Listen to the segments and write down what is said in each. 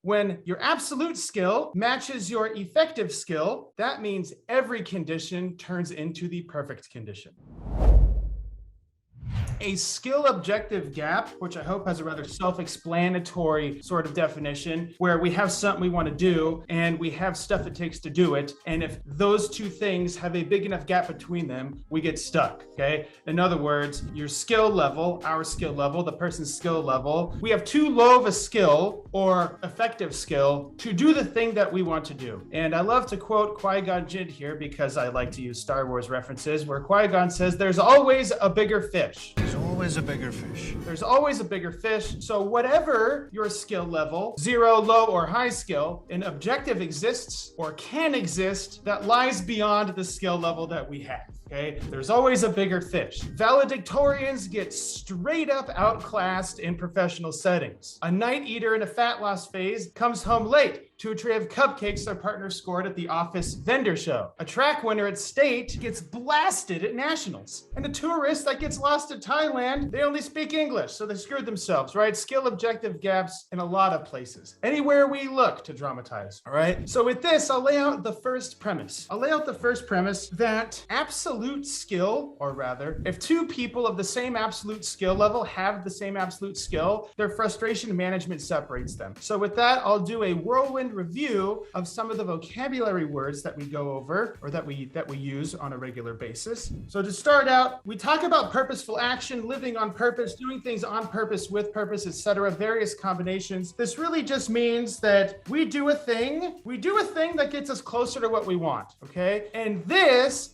When your absolute skill matches your effective skill, that means every condition turns into the perfect condition. A skill objective gap, which I hope has a rather self-explanatory sort of definition, where we have something we want to do and we have stuff it takes to do it. And if those two things have a big enough gap between them, we get stuck, okay? In other words, your skill level, our skill level, the person's skill level, we have too low of a skill or effective skill to do the thing that we want to do. And I love to quote Qui-Gon Jinn here because I like to use Star Wars references, where Qui-Gon says, "There's always a bigger fish." There's always a bigger fish. There's always a bigger fish. So whatever your skill level, 0, low, or high skill, an objective exists or can exist that lies beyond the skill level that we have. Okay, there's always a bigger fish. Valedictorians get straight up outclassed in professional settings. A night eater in a fat loss phase comes home late to a tray of cupcakes their partner scored at the office vendor show. A track winner at state gets blasted at nationals. And a tourist that gets lost in Thailand, they only speak English, so they screwed themselves, right? Skill objective gaps in a lot of places. Anywhere we look to dramatize, all right? So with this, I'll lay out the first premise. That absolute skill, or rather, if two people of the same absolute skill level have the same absolute skill, their frustration management separates them. So with that, I'll do a whirlwind review of some of the vocabulary words that we go over or that we use on a regular basis. So to start out, we talk about purposeful action, living on purpose, doing things on purpose, with purpose, etc., various combinations. This really just means that we do a thing that gets us closer to what we want, okay? And this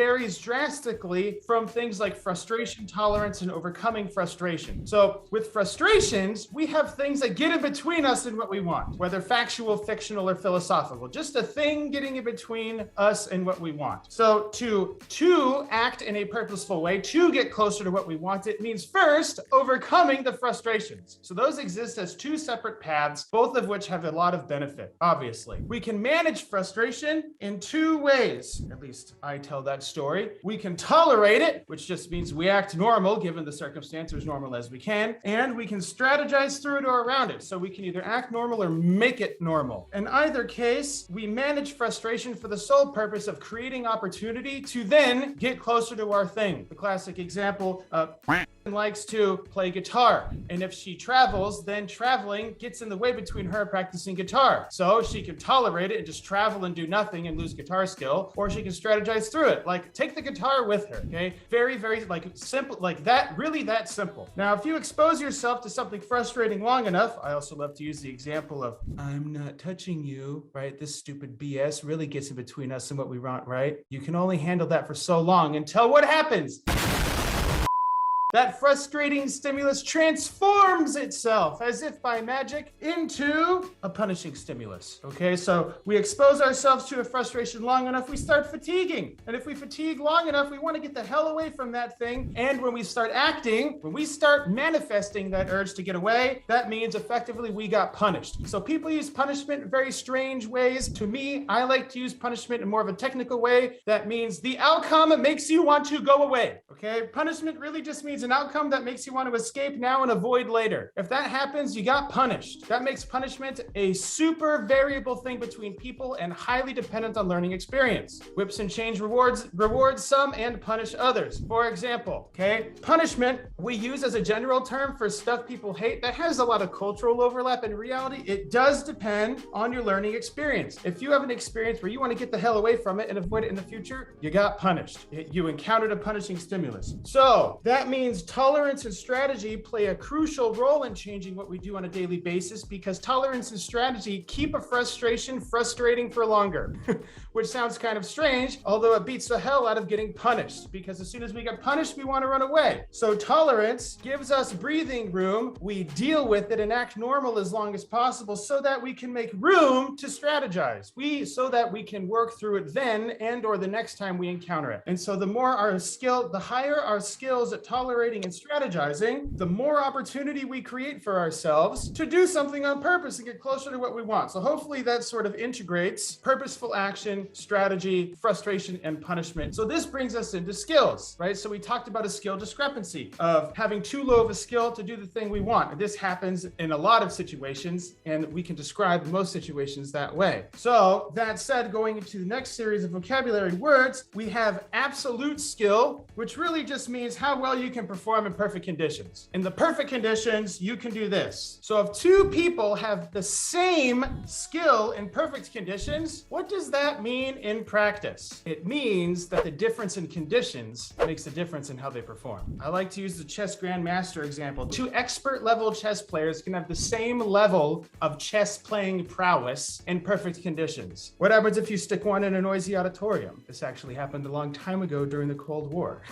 varies drastically from things like frustration tolerance and overcoming frustration. So with frustrations, we have things that get in between us and what we want, whether factual, fictional, or philosophical, just a thing getting in between us and what we want. So to act in a purposeful way, to get closer to what we want, it means first overcoming the frustrations. So those exist as two separate paths, both of which have a lot of benefit, obviously. We can manage frustration in two ways, at least I tell that story. We can tolerate it, which just means we act normal, given the circumstance, as normal as we can, and we can strategize through it or around it. So we can either act normal or make it normal. In either case, we manage frustration for the sole purpose of creating opportunity to then get closer to our thing. The classic example, likes to play guitar, and if she travels, then traveling gets in the way between her practicing guitar. So she can tolerate it and just travel and do nothing and lose guitar skill, or she can strategize through it, like take the guitar with her. Okay, very simple, like that, really that simple. Now if you expose yourself to something frustrating long enough, I also love to use the example of "I'm not touching you," right? This stupid BS really gets in between us and what we want, right? You can only handle that for so long until what happens? That frustrating stimulus transforms itself as if by magic into a punishing stimulus. Okay, so we expose ourselves to a frustration long enough, we start fatiguing. And if we fatigue long enough, we want to get the hell away from that thing. And when we start acting, when we start manifesting that urge to get away, that means effectively we got punished. So people use punishment in very strange ways. To me, I like to use punishment in more of a technical way. That means the outcome makes you want to go away. Okay, punishment really just means an outcome that makes you want to escape now and avoid later. If that happens, you got punished. That makes punishment a super variable thing between people and highly dependent on learning experience. Whips and change reward some and punish others. For example, okay, punishment we use as a general term for stuff people hate that has a lot of cultural overlap. In reality, it does depend on your learning experience. If you have an experience where you want to get the hell away from it and avoid it in the future, you got punished. You encountered a punishing stimulus. So that means tolerance and strategy play a crucial role in changing what we do on a daily basis, because tolerance and strategy keep a frustration frustrating for longer, which sounds kind of strange, although it beats the hell out of getting punished, because as soon as we get punished, we want to run away. So tolerance gives us breathing room. We deal with it and act normal as long as possible so that we can make room to strategize. So that we can work through it then and or the next time we encounter it. And so the higher our skills at tolerance tolerating and strategizing, the more opportunity we create for ourselves to do something on purpose and get closer to what we want. So hopefully that sort of integrates purposeful action, strategy, frustration, and punishment. So this brings us into skills, right? So we talked about a skill discrepancy of having too low of a skill to do the thing we want. And this happens in a lot of situations, and we can describe most situations that way. So that said, going into the next series of vocabulary words, we have absolute skill, which really just means how well you can perform in perfect conditions. In the perfect conditions, you can do this. So if two people have the same skill in perfect conditions, what does that mean in practice? It means that the difference in conditions makes a difference in how they perform. I like to use the chess grandmaster example. Two expert level chess players can have the same level of chess playing prowess in perfect conditions. What happens if you stick one in a noisy auditorium? This actually happened a long time ago during the Cold War.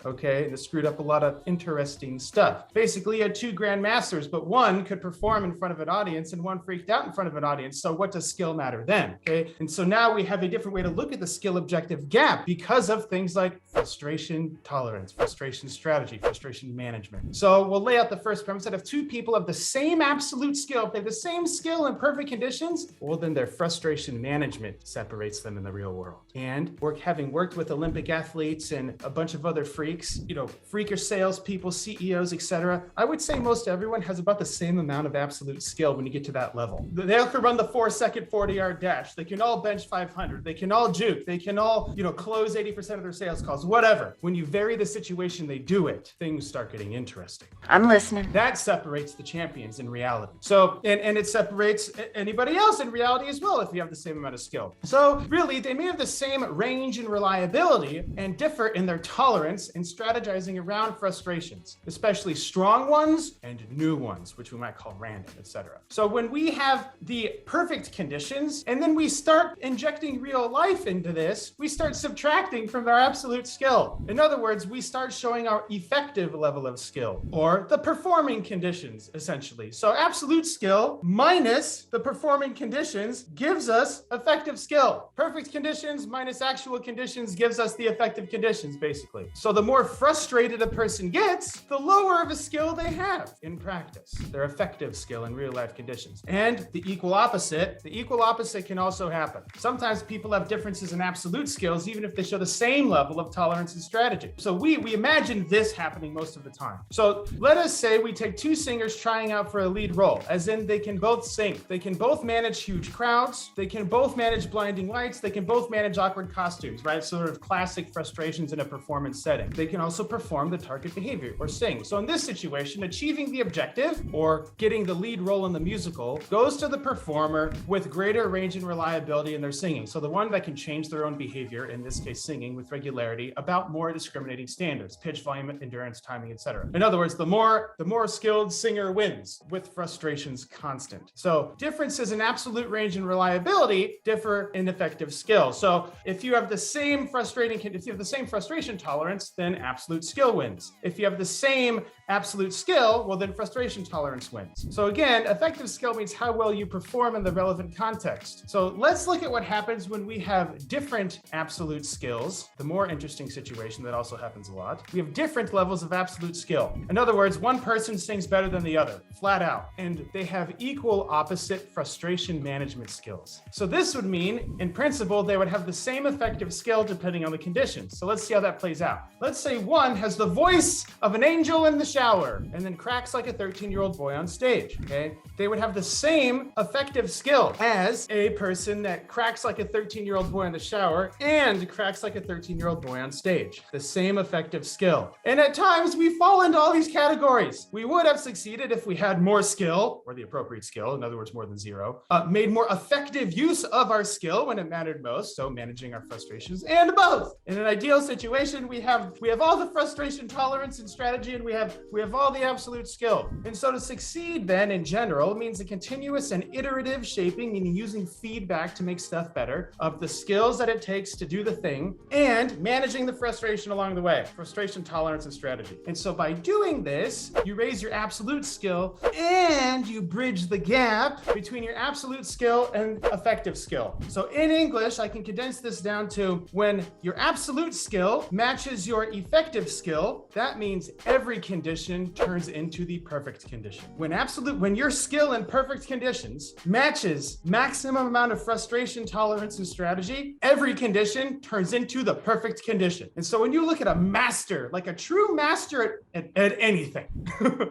Okay, and it screwed up a lot of interesting stuff. Basically, you had two grandmasters, but one could perform in front of an audience and one freaked out in front of an audience. So what does skill matter then? Okay, and so now we have a different way to look at the skill objective gap because of things like frustration tolerance, frustration strategy, frustration management. So we'll lay out the first premise that if two people have the same absolute skill, if they have the same skill in perfect conditions, well, then their frustration management separates them in the real world. And having worked with Olympic athletes and a bunch of other freaks, freakish salespeople, CEOs, etc., I would say most everyone has about the same amount of absolute skill when you get to that level. They all can run the 4-second 40-yard dash. They can all bench 500. They can all juke. They can all, close 80% of their sales calls, whatever. When you vary the situation they do it, things start getting interesting. I'm listening. That separates the champions in reality. So, and it separates anybody else in reality as well if you have the same amount of skill. So really, they may have the same range and reliability and differ in their tolerance and strategizing around frustrations, especially strong ones and new ones, which we might call random, etc. So when we have the perfect conditions and then we start injecting real life into this, we start subtracting from our absolute skill. In other words, we start showing our effective level of skill or the performing conditions, essentially. So absolute skill minus the performing conditions gives us effective skill. Perfect conditions minus actual conditions gives us the effective conditions, basically. So the more frustrated a person gets, the lower of a skill they have in practice, their effective skill in real life conditions. And the equal opposite can also happen. Sometimes people have differences in absolute skills, even if they show the same level of tolerance and strategy. So we imagine this happening most of the time. So let us say we take two singers trying out for a lead role, as in they can both sing. They can both manage huge crowds. They can both manage blinding lights. They can both manage awkward costumes, right? Sort of classic frustrations in a performance setting. They can also perform the target behavior or sing. So in this situation, achieving the objective or getting the lead role in the musical goes to the performer with greater range and reliability in their singing. So the one that can change their own behavior, in this case singing with regularity, about more discriminating standards, pitch, volume, endurance, timing, etc. In other words, the more skilled singer wins with frustrations constant. So differences in absolute range and reliability differ in effective skill. So if you have the same frustration tolerance, then absolute skill wins. If you have the same absolute skill, well, then frustration tolerance wins. So again, effective skill means how well you perform in the relevant context. So let's look at what happens when we have different absolute skills. The more interesting situation that also happens a lot. We have different levels of absolute skill. In other words, one person sings better than the other, flat out, and they have equal opposite frustration management skills. So this would mean, in principle, they would have the same effective skill depending on the conditions. So let's see how that plays out. Let's say one has the voice of an angel in the shower and then cracks like a 13-year-old boy on stage, okay? They would have the same effective skill as a person that cracks like a 13-year-old boy in the shower and cracks like a 13-year-old boy on stage. The same effective skill. And at times we fall into all these categories. We would have succeeded if we had more skill, or the appropriate skill, in other words, more than zero, made more effective use of our skill when it mattered most, so managing our frustrations, and both. In an ideal situation, we have all the frustration tolerance and strategy, and we have all the absolute skill. And so to succeed then in general means a continuous and iterative shaping, meaning using feedback to make stuff better, of the skills that it takes to do the thing, and managing the frustration along the way, frustration tolerance and strategy. And so by doing this, you raise your absolute skill and you bridge the gap between your absolute skill and effective skill. So in English, I can condense this down to when your absolute skill matches your effective skill, skill, that means every condition turns into the perfect condition. When your skill in perfect conditions matches maximum amount of frustration tolerance and strategy, every condition turns into the perfect condition. And so when you look at a master, like a true master at anything,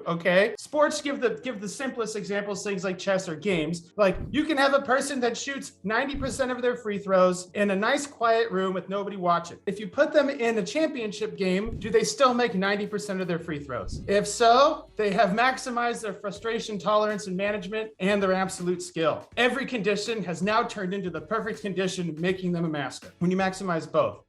okay? Sports give the simplest examples, things like chess or games. Like you can have a person that shoots 90% of their free throws in a nice quiet room with nobody watching. If you put them in a championship game, do they still make 90% of their free throws? If so, they have maximized their frustration tolerance and management and their absolute skill. Every condition has now turned into the perfect condition, making them a master when you maximize both.